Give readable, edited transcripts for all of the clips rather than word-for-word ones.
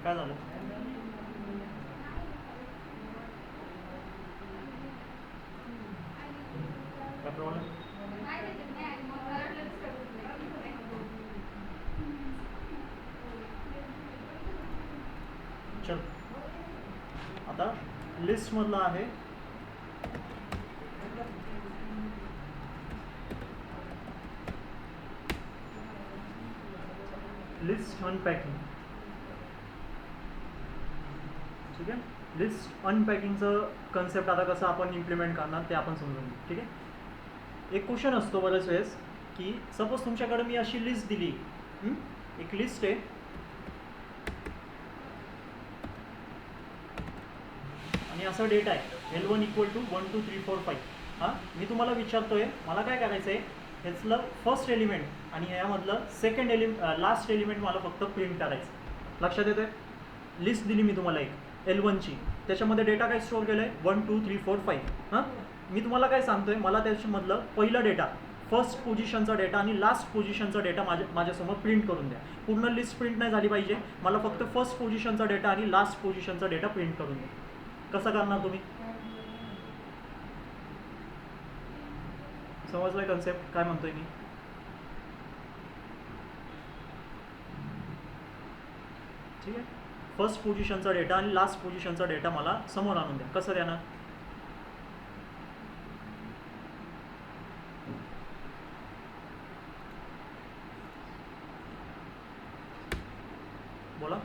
काय झालं? काय प्रॉब्लेम? चल आता लिस्टमधलं आहे लिस्ट अनपॅकिंग. ठीक आहे, लिस्ट अनपॅकिंगचं कन्सेप्ट आता कसं आपण इम्प्लिमेंट करणार ते आपण समजून घेऊ. ठीक आहे, एक क्वेश्चन असतो बऱ्याच वेळेस की सपोज तुमच्याकडे मी अशी लिस्ट दिली, एक लिस्ट आहे आणि असा डेटा आहे L1 इक्वल टू 1 2 3 4 5. हां, मी तुम्हाला विचारतोय मला काय करायचं आहे, ह्यातलं फर्स्ट एलिमेंट आणि ह्यामधलं सेकंड लास्ट एलिमेंट मला फक्त प्रिंट करायचं. लक्षात येतं आहे? लिस्ट दिली मी तुम्हाला एक L1ची, त्याच्यामध्ये डेटा काय स्टोअर केलं आहे 1 2 3 4 5. हां, मी तुम्हाला काय सांगतोय, मला त्याच्यामधलं पहिला डेटा फर्स्ट पोझिशनचा डेटा आणि लास्ट पोझिशनचा डेटा माझ्यासमोर प्रिंट करून द्या. पूर्ण लिस्ट प्रिंट नाही झाली पाहिजे, मला फक्त फर्स्ट पोझिशनचा डेटा आणि लास्ट पोझिशनचा डेटा प्रिंट करून द्या. कसं करणार तुम्ही? समजलंय कन्सेप्ट काय म्हणतोय मी? ठीक आहे, फर्स्ट पोझिशनचा डेटा आणि लास्ट पोझिशनचा डेटा मला समोर आणून द्या. कसं देणार? बोला.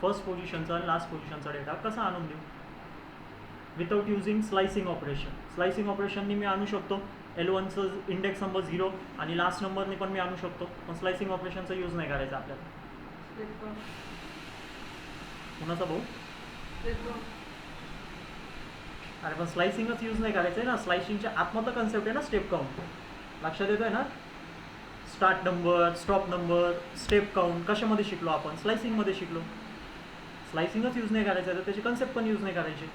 फर्स्ट पोझिशनचा आणि लास्ट पोझिशनचा डेटा कसा आणून देऊ? Without using slicing operation. Slicing ऑपरेशननी मी आणू शकतो L1चं इंडेक्स नंबर 0 आणि लास्ट नंबरनी पण मी आणू शकतो, पण स्लाइसिंग ऑपरेशनचा यूज नाही करायचा आपल्याला. कोणाचा भाऊ? अरे पण स्लाइसिंगच यूज नाही करायचं आहे ना, स्लाइसिंगच्या आतमधलं कन्सेप्ट आहे ना स्टेप काउंट. लक्षात येतोय ना? Start number, stop number, step count कशामध्ये शिकलो आपण? स्लाइसिंगमध्ये शिकलो. स्लाइसिंगच यूज नाही करायचं आहे तर त्याची कन्सेप्ट पण यूज नाही करायची.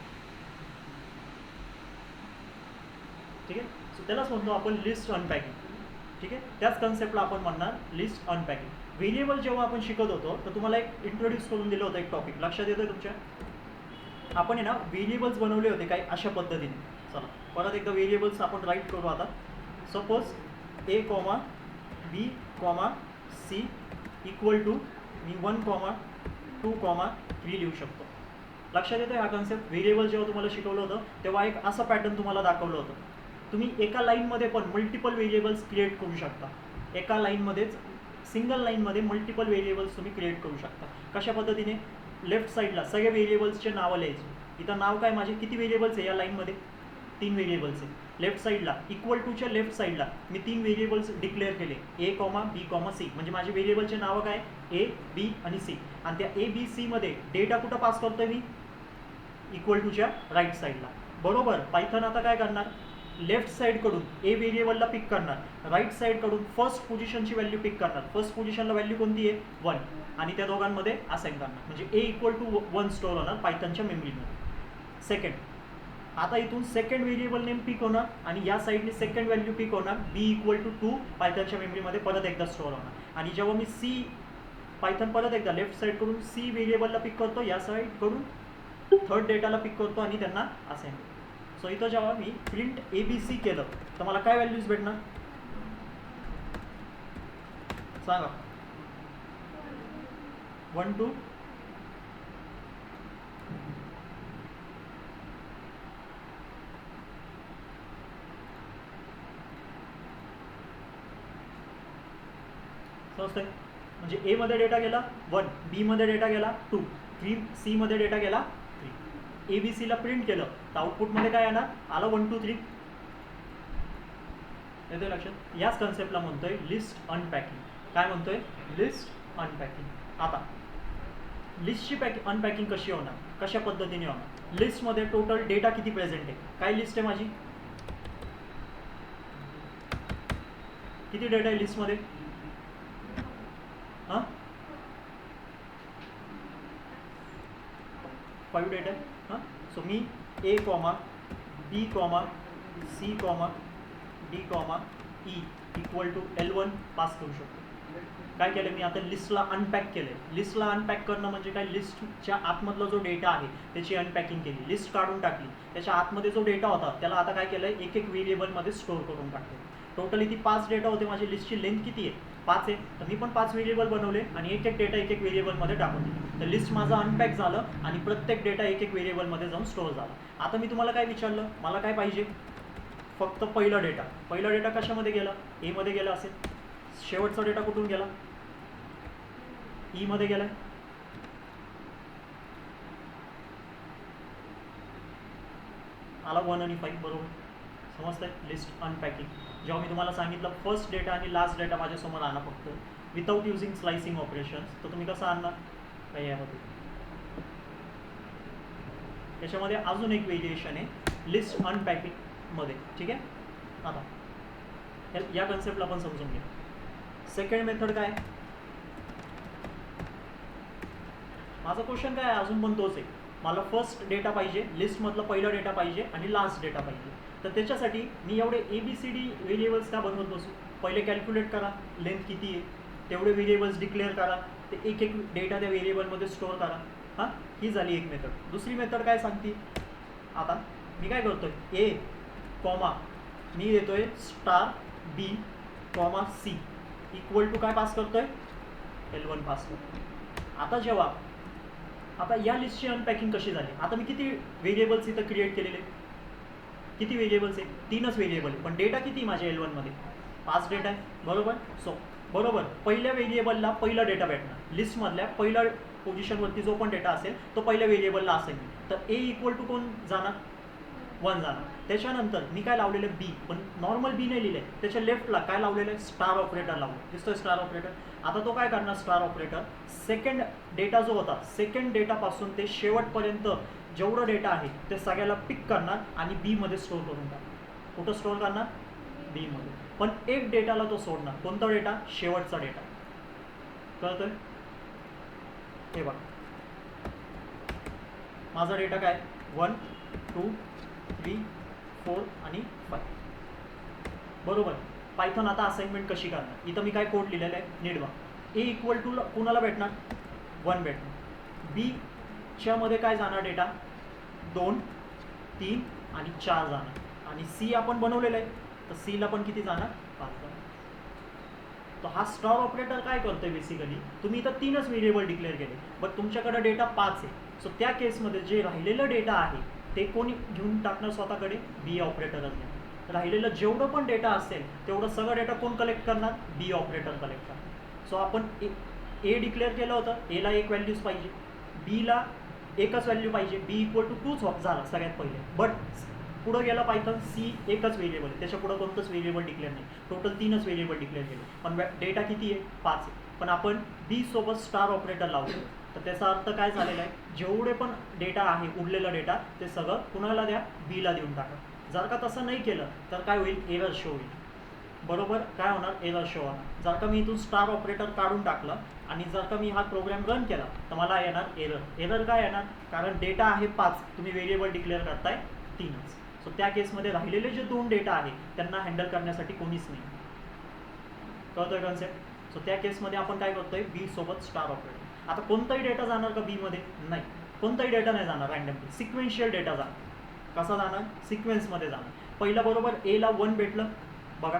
ठीक आहे, सो त्यालाच म्हणतो आपण लिस्ट अनपॅकिंग. ठीक आहे, त्याच कन्सेप्टला आपण म्हणणार लिस्ट अनपॅकिंग. व्हेरिएबल जेव्हा आपण शिकत होतो तर तुम्हाला एक इंट्रोड्यूस करून दिलं होतं एक टॉपिक, लक्षात येतोय तुमच्या? आपण आहे ना व्हेरिएबल्स बनवले होते काही अशा पद्धतीने. चला परत एकदा व्हेरिएबल्स आपण राईट करू आता. Suppose A, B, C equal to मी 1, 2, 3 लिहू शकतो. लक्षात येतोय हा कन्सेप्ट? व्हेरिएबल जेव्हा तुम्हाला शिकवलं होतं तेव्हा एक असं पॅटर्न तुम्हाला दाखवलं होतं. तुम्ही एका लाईनमध्ये पण मल्टिपल व्हेरिएबल्स क्रिएट करू शकता. एका लाईनमध्येच सिंगल लाईनमध्ये मल्टिपल व्हेरिएबल्स तुम्ही क्रिएट करू शकता. कशा पद्धतीने? लेफ्ट साईडला सगळ्या व्हेरिएबल्सचे नावं लिहायची. इथं नाव काय माझे? किती व्हेरिएबल्स आहे या लाईनमध्ये? 3 व्हेरिएबल्स आहे. लेफ्ट साईडला इक्वल टूच्या लेफ्ट साईडला मी 3 व्हेरिएबल्स डिक्लेअर केले A, B, C. म्हणजे माझे व्हेरिएबलचे नावं काय? A, B आणि C. आणि त्या A, B, C मध्ये डेटा कुठं पास करतोय मी? इक्वल टूच्या राईट साईडला. बरोबर. पायथन आता काय करणार? लेफ्ट साईडकडून ए व्हेरिएबलला पिक करणार, राईट साईडकडून फर्स्ट पोझिशनची व्हॅल्यू पिक करणार. फर्स्ट पोझिशनला व्हॅल्यू कोणती आहे? 1. आणि त्या दोघांमध्ये असाइन करणार. म्हणजे A इक्वल टू 1 स्टोअर होणार पायथनच्या मेमरीमध्ये. सेकंड, आता इथून सेकंड व्हेरिएबल नेम पिक होणार आणि या साईडने सेकंड व्हॅल्यू पिक होणार. B इक्वल टू 2 पायथनच्या मेमरीमध्ये परत एकदा स्टोअर होणार. आणि जेव्हा मी C पायथन परत एकदा लेफ्ट साईडकडून C व्हेरिएबलला पिक करतो, या साईडकडून थर्ड डेटाला पिक करतो आणि त्यांना असाइन करतो. सो इथं जेव्हा मी प्रिंट ABC केलं तर मला काय व्हॅल्यूज भेटणार सांगा? 1 2 समजतंय? म्हणजे A मध्ये डेटा गेला 1, B मध्ये डेटा गेला 2, 3 C मध्ये डेटा गेला 3. ABCला प्रिंट केलं तर आउटपुटमध्ये काय येणार? आलं 1 2 3. येतोय लक्षात? याच कन्सेप्टला म्हणतोय लिस्ट अनपॅकिंग. काय म्हणतोय? List unpacking. आता लिस्टची अनपॅकिंग कशी होणार? कशा पद्धतीने होणार? लिस्टमध्ये टोटल डेटा किती प्रेझेंट आहे? काय लिस्ट आहे माझी? किती डेटा आहे लिस्टमध्ये? हां, 5 डेटा आहे. हां, सो मी A, B, C, D, E equal to L1 pass करू शकतो. काय केलं मी आता लिस्टला अनपॅक केलं. लिस्टला अनपॅक करणं म्हणजे काय, लिस्टच्या आतमधला जो डेटा आहे त्याची अनपॅकिंग केली, लिस्ट काढून टाकली, त्याच्या आतमध्ये जो डेटा होता त्याला आता काय केलं आहे, एक एक व्हेरिएबलमध्ये स्टोअर करून टाकले. टोटली ती 5 डेटा होते. माझी लिस्टची लेंथ किती आहे, 5 आहे. तर मी पण 5 व्हेरिएबल बनवले आणि एक एक डेटा एक एक व्हेरिएबलमध्ये टाकून दिली. तर लिस्ट माझं अनपॅक झालं आणि प्रत्येक डेटा एक एक व्हेरिएबलमध्ये जाऊन स्टोअर झाला. आता मी तुम्हाला काय विचारलं, मला काय पाहिजे, फक्त पहिला डेटा कशामध्ये गेला, ए मध्ये गेला असेल. शेवटचा डेटा कुठून गेला, ई मध्ये गेलाय. आला 1 आणि 5 बरोबर. समजतंय. लिस्ट अनपॅकिंग जेव्हा मी तुम्हाला सांगितलं फर्स्ट डेटा आणि लास्ट डेटा माझ्यासमोर आणा फक्त विदाउट युझिंग स्लाइसिंग ऑपरेशन्स, तर तुम्ही कसं आणणार, काही यामध्ये त्याच्यामध्ये अजून एक व्हेरिएशन आहे लिस्ट अनपॅकिंग मध्ये. ठीक आहे. आता या कन्सेप्टला आपण समजून घ्या. सेकंड मेथड काय, माझा क्वेश्चन काय अजून पण तोच आहे, मला फर्स्ट डेटा पाहिजे, लिस्टमधला पहिला डेटा पाहिजे आणि लास्ट डेटा पाहिजे. तर त्याच्यासाठी मी एवढे ABCD व्हेरिएबल्स का बनवत बसू, पहिले कॅल्क्युलेट करा लेंथ किती आहे, तेवढे व्हेरिएबल्स डिक्लेअर करा, ते एक एक डेटा त्या व्हेरिएबलमध्ये स्टोअर करा. हां, ही झाली एक मेथड. दुसरी मेथड काय सांगते, आता मी काय करतोय, ए कॉमा मी देतोय star B comma C equal to काय पास करतोय, L1 पास करतोय. आता जेव्हा आता या लिस्टची अनपॅकिंग कशी झाली, आता मी किती व्हेरिएबल्स इथं क्रिएट केलेले, किती व्हेरिएबल्स आहे, 3च व्हेरिएबल, पण डेटा किती माझ्या L1 मध्ये 5 डेटा आहे बरोबर. सो बरोबर पहिल्या व्हेरिएबलला पहिला डेटा भेटणार, लिस्टमधल्या पहिल्या पोझिशनवरती जो पण डेटा असेल तो पहिल्या व्हेरिएबलला असेल. तर ए इक्वल टू कोण जाणार, 1 जाणार. त्याच्यानंतर मी काय लावलेलं बी, पण नॉर्मल बी नाही लिहिलंय, त्याच्या लेफ्टला काय लावलेलं आहे, स्टार ऑपरेटर लावलं, दिसतोय स्टार ऑपरेटर. आता तो काय करणार स्टार ऑपरेटर, सेकंड डेटा जो होता सेकंड डेटापासून ते शेवटपर्यंत जेवढं डेटा आहे ते सगळ्याला पिक करणार आणि बी मध्ये स्टोअर करून टाकणार. कुठं स्टोअर करणार, बी मध्ये. पण एक डेटाला तो सोडणार, कोणता डेटा, शेवटचा डेटा. कळतोय. हे बघा माझा डेटा काय 1 2 3 4 आणि 5 बरोबर. पायथन आता असाइनमेंट कशी करणार, इथं मी काय कोड लिहिलेलं आहे नीट बघा. ए इक्वल टू कुणाला भेटणार, 1 भेटणार. बी च्या मध्ये काय जाणार डेटा, 2 3 आणि 4 जाणार. आणि सी आपण बनवलेलं आहे, तर सीला पण किती जाणार, 5 जाणार. तर हा स्टार ऑपरेटर काय करतोय बेसिकली, तुम्ही इथं 3च व्हेरिएबल डिक्लेअर केले, बट तुमच्याकडे डेटा 5 आहे. सो त्या केसमध्ये जे राहिलेलं डेटा आहे ते कोणी घेऊन टाकणार स्वतःकडे, बी ऑपरेटरच घ्या. राहिलेलं जेवढं पण डेटा असेल तेवढं सगळं डेटा कोण कलेक्ट करणार, बी ऑपरेटर कलेक्ट करणार. सो आपण ए डिक्लेअर केलं होतं, एला एक व्हॅल्यूज पाहिजे, बीला एकच व्हॅल्यू पाहिजे, बी इक्वल टू 2च झाला सगळ्यात पहिले. बट पुढं गेला पायथन, सी एकच व्हेरिएबल आहे, त्याच्या पुढं कोणतंच व्हेरिएबल डिक्लेअर नाही, टोटल 3च व्हेरिएबल डिक्लेअर केले, पण डेटा किती आहे, 5 आहे. पण आपण बी सोबत स्टार ऑपरेटर लावतो, तर त्याचा अर्थ काय झालेला आहे, जेवढे पण डेटा आहे उरलेला डेटा ते सगळं कुणाला द्या, बीला देऊन टाका. जर का तसं नाही केलं तर काय होईल, एरर शो होईल बरोबर. काय होणार, एरर शो होणार. जर का मी इथून स्टार ऑपरेटर काढून टाकलं आणि जर का मी हा प्रोग्राम रन केला तर मला येणार एरर. एरर काय येणार, कारण डेटा आहे 5, तुम्ही व्हेरिएबल डिक्लेअर करताय 3च. सो त्या केसमध्ये राहिलेले जे 2 डेटा आहे त्यांना हँडल करण्यासाठी कोणीच नाही. कळतोय कन्सेप्ट. सो त्या केसमध्ये आपण काय करतोय, बी सोबत स्टार ऑपरेटर. आता कोणताही डेटा जाणार का बीमध्ये, नाही, कोणताही डेटा नाही जाणार, रँडमली सिक्वेन्शियल डेटा जाणार. कसा जाणार, सिक्वेन्समध्ये जाणार. पहिला बरोबर एला 1 भेटलं बघा,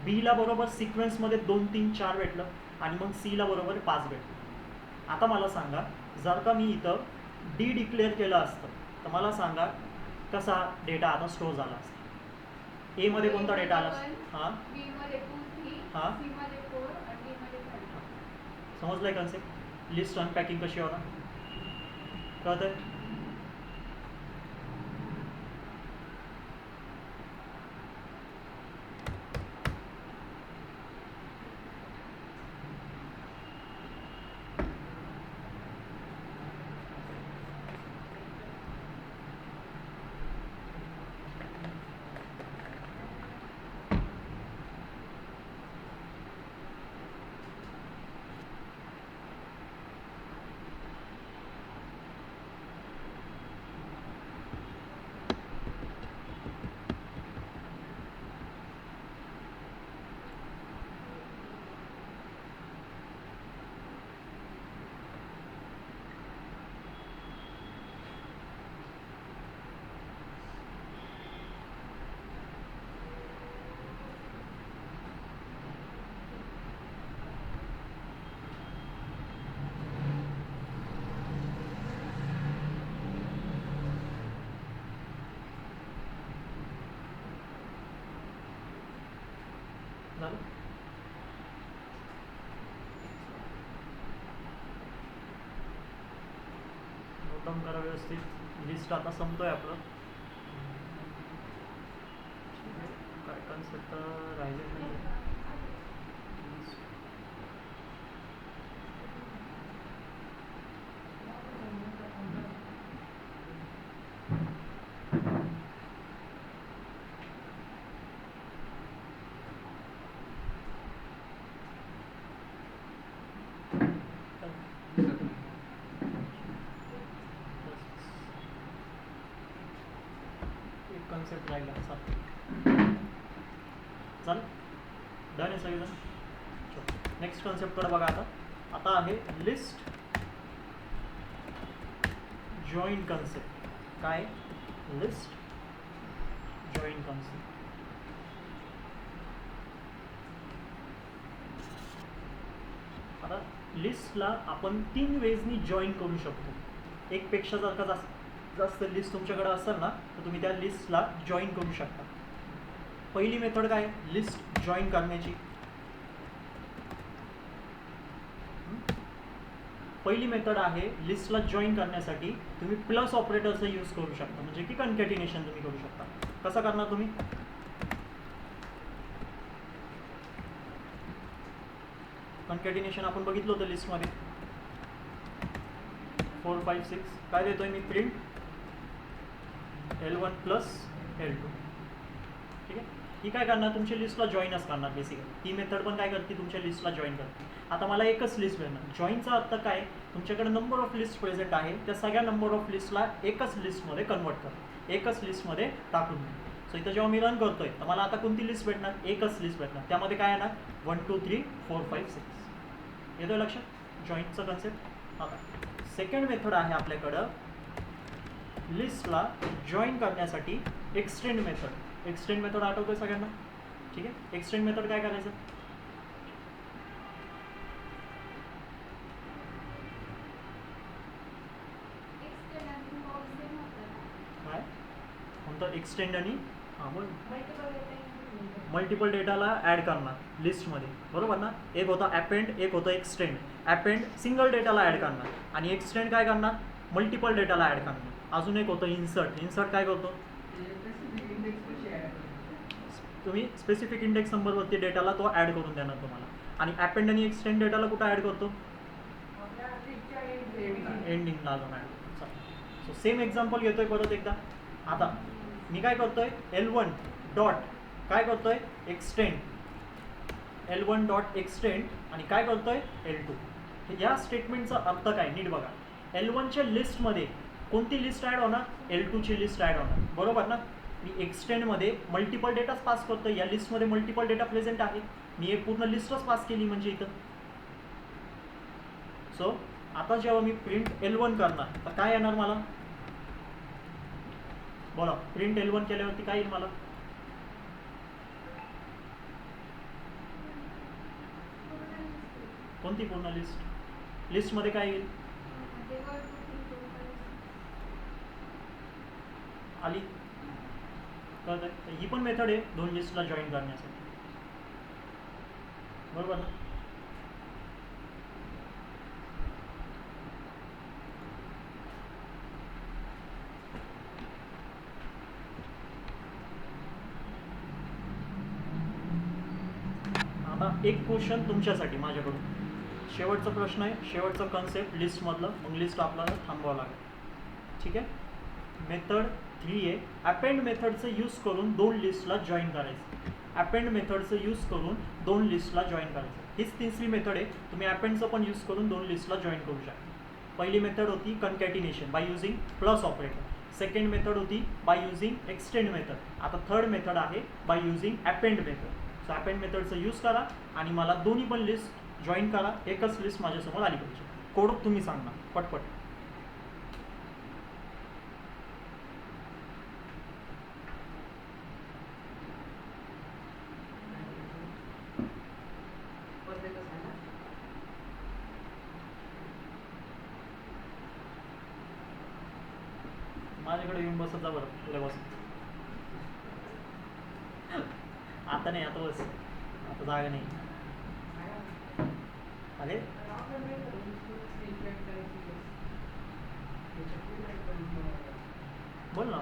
बीला बरोबर सिक्वेन्समध्ये 2 3 4 भेटलं आणि मग सीला बरोबर 5 भेटलं. आता मला सांगा, जर का मी इथं डी डिक्लेअर केलं असतं तर मला सांगा कसा डेटा आता स्टोअर झाला असता. ए मध्ये कोणता डेटा आला, हां हां समजलंय कन्सेप्ट. लिस्ट अनपॅकिंग कशी होणार, कळतंय. झालं. नोटडाऊन करा व्यवस्थित. लिस्ट आता संपतोय आपलं. काय कन्सेप्ट राहिले नाही. एक कन्सेप्ट राहिला चालेल. डन आहे सगळेजण. नेक्स्ट कन्सेप्टकडे बघा. आता आहे लिस्ट जॉईन कन्सेप्ट. काय लिस्ट जॉईन कन्सेप्ट. आता लिस्टला आपण 3 वेजनी जॉईन करू शकतो. एक पेक्षा जर का जास्त लिस्ट तुमच्याकडे असेल ना तर तुम्ही त्या लिस्टला जॉईन करू शकता. पहिली मेथड काय, लिस्ट जॉईन करण्याची. पहिली मेथड आहे लिस्टला जॉईन करण्यासाठी तुम्ही प्लस ऑपरेटरचा यूज करू शकता, म्हणजे की कन्कॅटिनेशन तुम्ही करू शकता. कसं करणार तुम्ही, कन्कॅटिनेशन आपण बघितलं होतं लिस्टमध्ये. 4 5 6 काय देतोय मी, प्रिंट L1 प्लस L2. ठीक आहे. ही काय करणार, तुमच्या लिस्टला जॉईनच करणार बेसिकली. ही मेथड पण काय करते, तुमच्या लिस्टला जॉईन करते. आता मला एकच लिस्ट मिळणार. जॉईनचा अर्थ काय, तुमच्याकडे नंबर ऑफ लिस्ट प्रेझेंट आहे त्या सगळ्या नंबर ऑफ लिस्टला एकच लिस्टमध्ये कन्वर्ट करतो, एकच लिस्टमध्ये टाकून. सो इथं जेव्हा मी रन करतोय तर मला आता कोणती लिस्ट भेटणार, एकच लिस्ट भेटणार. त्यामध्ये काय येणार, 1 2 3 4 5 6. येतोय लक्षात जॉईनचा कन्सेप्ट. आता सेकंड मेथड आहे आपल्याकडं लिस्टला जॉईन करण्यासाठी एक्सटेंड मेथड. एक्सटेंड मेथड आठवतोय सगळ्यांना. ठीक आहे. एक्सटेंड मेथड काय करायचं, काय कोणतं एक्सटेंड आणि मल्टिपल डेटाला ॲड करणार लिस्टमध्ये, बरोबर ना. एक होता अपेंड, एक होतं एक्सटेंड. अपेंड सिंगल डेटाला ॲड करणार आणि एक्सटेंड काय करणार, मल्टिपल डेटाला ॲड करणार. अजून एक होतं इन्सर्ट. इन्सर्ट काय करतो, तुम्ही स्पेसिफिक इंडेक्स नंबरवरती डेटाला तो ॲड करून देणार तुम्हाला. आणि अपेंड आणि एक्सटेंड डेटाला कुठं ॲड करतो, एंडिंगला अजून ॲड करतो. सो सेम एक्झाम्पल घेतोय परत एकदा. आता मी काय करतोय, L1 डॉट काय करतोय, एक्सटेंड. L1 डॉट एक्सटेंड आणि काय करतोय, L2. या स्टेटमेंटचा अर्थ काय नीट बघा. L1च्या लिस्टमध्ये कोणती लिस्ट ॲड होणार, L2ची लिस्ट ॲड होणार, बरोबर ना. मी एक्सटेंडमध्ये मल्टिपल डेटाच पास करतोय. या लिस्टमध्ये मल्टिपल डेटा प्रेझेंट आहे. मी एक पूर्ण लिस्टच पास केली म्हणजे इथं. सो आता जेव्हा मी प्रिंट L1 करणार तर काय येणार मला, बोला. प्रिंट L1 केल्यावरती काय येईल मला, कोणती पूर्ण लिस्ट. लिस्टमध्ये काय येईल, आली. कळत आहे. ही पण मेथड आहे 2 लिस्टला जॉईन करण्यासाठी, बरोबर ना. आता एक क्वेश्चन तुमच्यासाठी माझ्याकडून. शेवटचा प्रश्न आहे, शेवटचा कन्सेप्ट लिस्टमधलं. मग लिस्ट आपल्याला थांबवावं लागेल. ठीक आहे. मेथड 3 आहे, अपेंड मेथडचं यूज करून 2 लिस्टला जॉईन करायचं. अपेंड मेथडचं यूज करून 2 लिस्टला जॉईन करायचं. हीच तिसरी मेथड आहे. तुम्ही अपेंडचं पण यूज करून 2 लिस्टला जॉईन करू शकता. पहिली मेथड होती concatenation by using plus operator. Second method होती बाय युझिंग एक्सटेंड मेथड. आता थर्ड मेथड आहे by using append method. So append मेथडचं यूज करा आणि मला दोन्ही पण लिस्ट जॉईन करा. एकच लिस्ट माझ्यासमोर आली पाहिजे. कोड तुम्ही सांगणार पटपट. माझ्याकडे येऊन बसत जा बरं. पुढे बस. आता नाही, आता बस. आता जागा नाही. अरे बोल ना,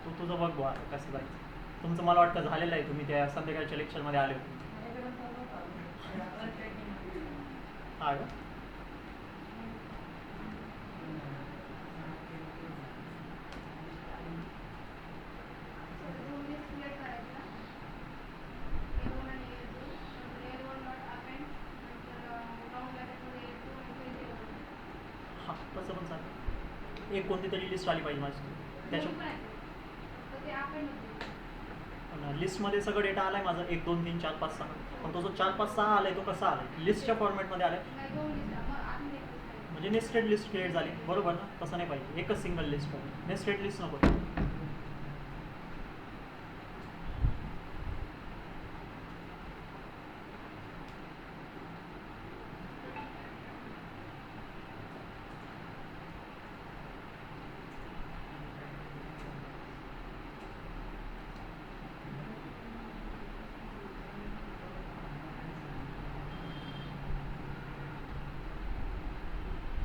तू तुझं बघ बुवा कसं जायचं. तुमचं मला वाटतं झालेलं आहे, तुम्ही त्या संध्याकाळच्या लेक्चरमध्ये आले होते. हा का? हां तसं पण चालेल. एक कोणती तरी लिस्ट आली पाहिजे माझी त्याच्या लिस्टमध्ये सगळं डेटा आला आहे माझा 1 2 3 4 5 6. पण तो जो 4 5 6 आला आहे तो कसा आला आहे, लिस्टच्या फॉर्मॅटमध्ये आला आहे. म्हणजे नेस्टेड लिस्ट क्रिएट झाली बरोबर ना, तसं नाही पाहिजे. एकच सिंगल लिस्ट पाहिजे, नेस्टेड लिस्ट नको.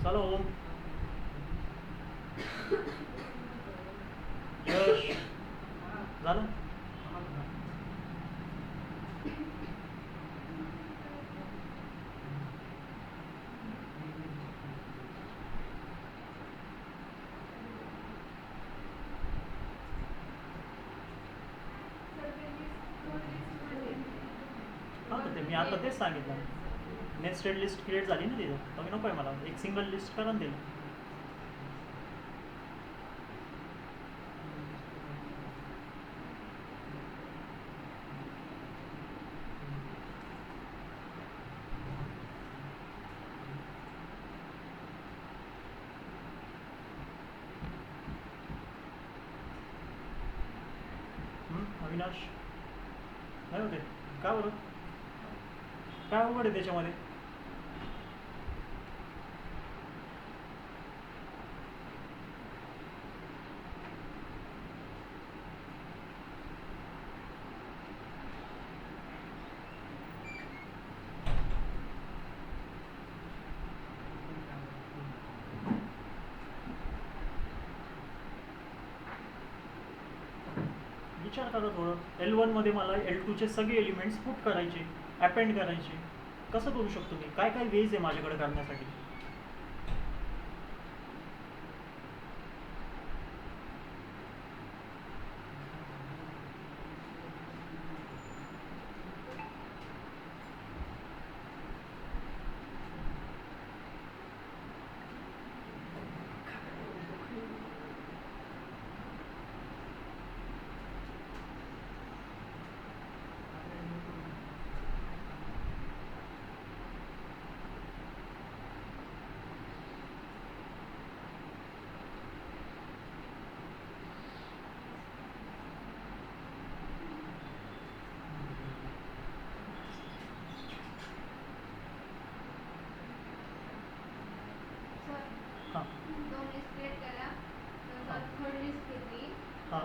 चलो ओम, यश झालं. हां तर ते मी आता तेच सांगितलं, नेस्टेड लिस्ट क्रिएट झाली ना तिथं. तर नको आहे मला, एक सिंगल लिस्ट करा ना दिलं. अविनाश नाही होते का बरं, काय अवघड आहे त्याच्यामध्ये. विचार करा थोडं. L1 मध्ये मला L2चे सगळे एलिमेंट्स पुट करायचे, अपेंड करायचे. कसं करू शकतो मी, काय काय वेज आहे माझ्याकडे करण्यासाठी. हां हां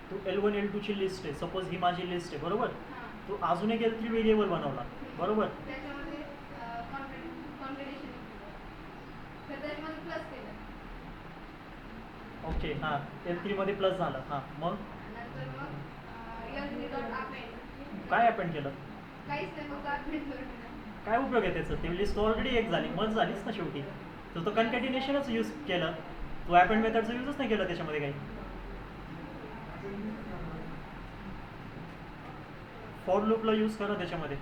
तू L1 L2ची लिस्ट आहे, सपोज ही माझी लिस्ट आहे बरोबर. तू अजून एक L3 व्हेरिएबल बनवला बरोबर. ओके हां, L3 मध्ये प्लस झालं. हां मग काय अपेंड केलं, काय उपयोग आहे त्याचं. ती लिस्ट ऑलरेडी एक झाली, मग झालीच ना शेवटी. तू तो कन्कॅटिनेशनच यूज केलं, तू अपेंड मेथडचा यूजच नाही केला त्याच्यामध्ये काही. फॉर लूपला यूज करा त्याच्यामध्ये.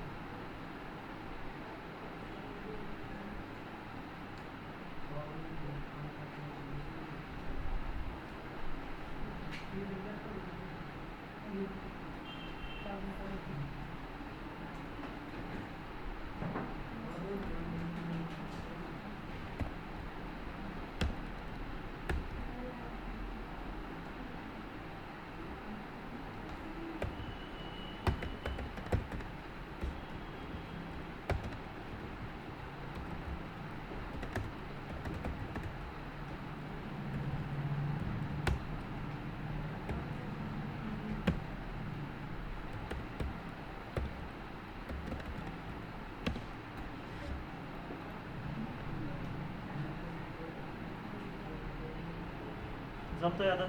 जमतंय आता?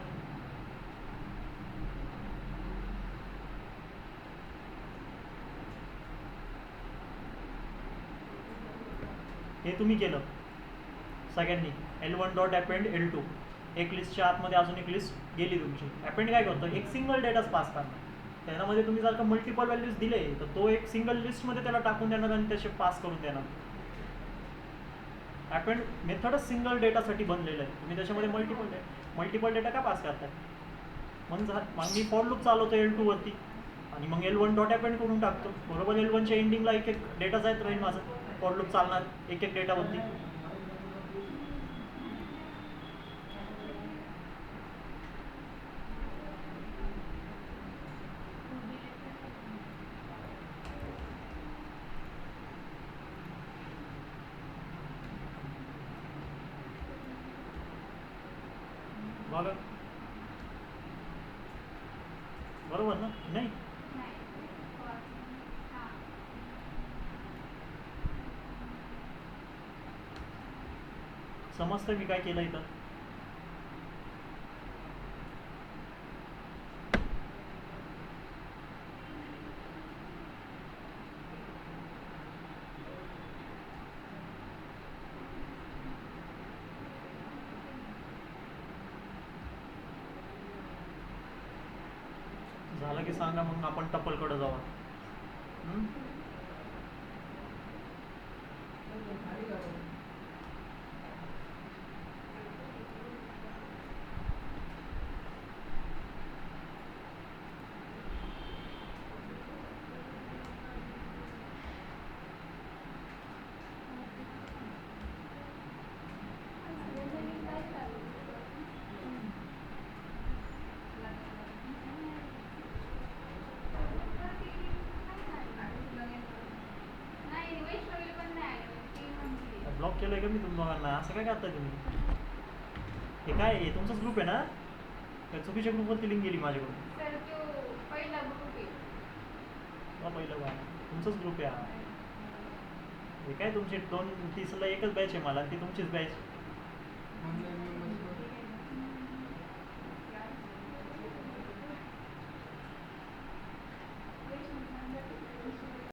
हे तुम्ही केलं सगळ्यांनी L1.append L2 एक लिस्टच्या आतमध्ये अजून एक लिस्ट गेली तुमची. अपेंड काय करतो, एक सिंगल डेटाच पास करणार. त्यामध्ये तुम्ही जर का मल्टिपल व्हॅल्यूज दिले तर तो एक सिंगल लिस्टमध्ये त्याला टाकून देणार आणि त्याचे पास करून देणार. अपेंड मेथडच सिंगल डेटासाठी बनलेलं आहे. तुम्ही त्याच्यामध्ये मल्टिपल डेटा का पास करताय? मग मी फॉर लूप चालवतो L2 वरती आणि मग L1.append करून टाकतो. बरोबर L1च्या एंडिंगला एक एक डेटा जात राहील माझं, फॉर लूप चालणार एक एक डेटावरती. बघा बरोबर ना? नाही समजतं मी काय केलं इथं? झालं की सांगा, मग आपण टपलकडे जाऊ. ब्लॉक केलंय का मी तुम्ही दोघांना? असं काय करताय तुम्ही? हे काय आहे? तुमचाच ग्रुप आहे ना? त्या चुकीच्या ग्रुपवरती लिंक गेली माझ्याकडून. पहिला काय तुमचाच ग्रुप आहे हा. हे काय तुमचे 2:30ला एकच बॅच आहे मला, ती तुमचीच बॅच.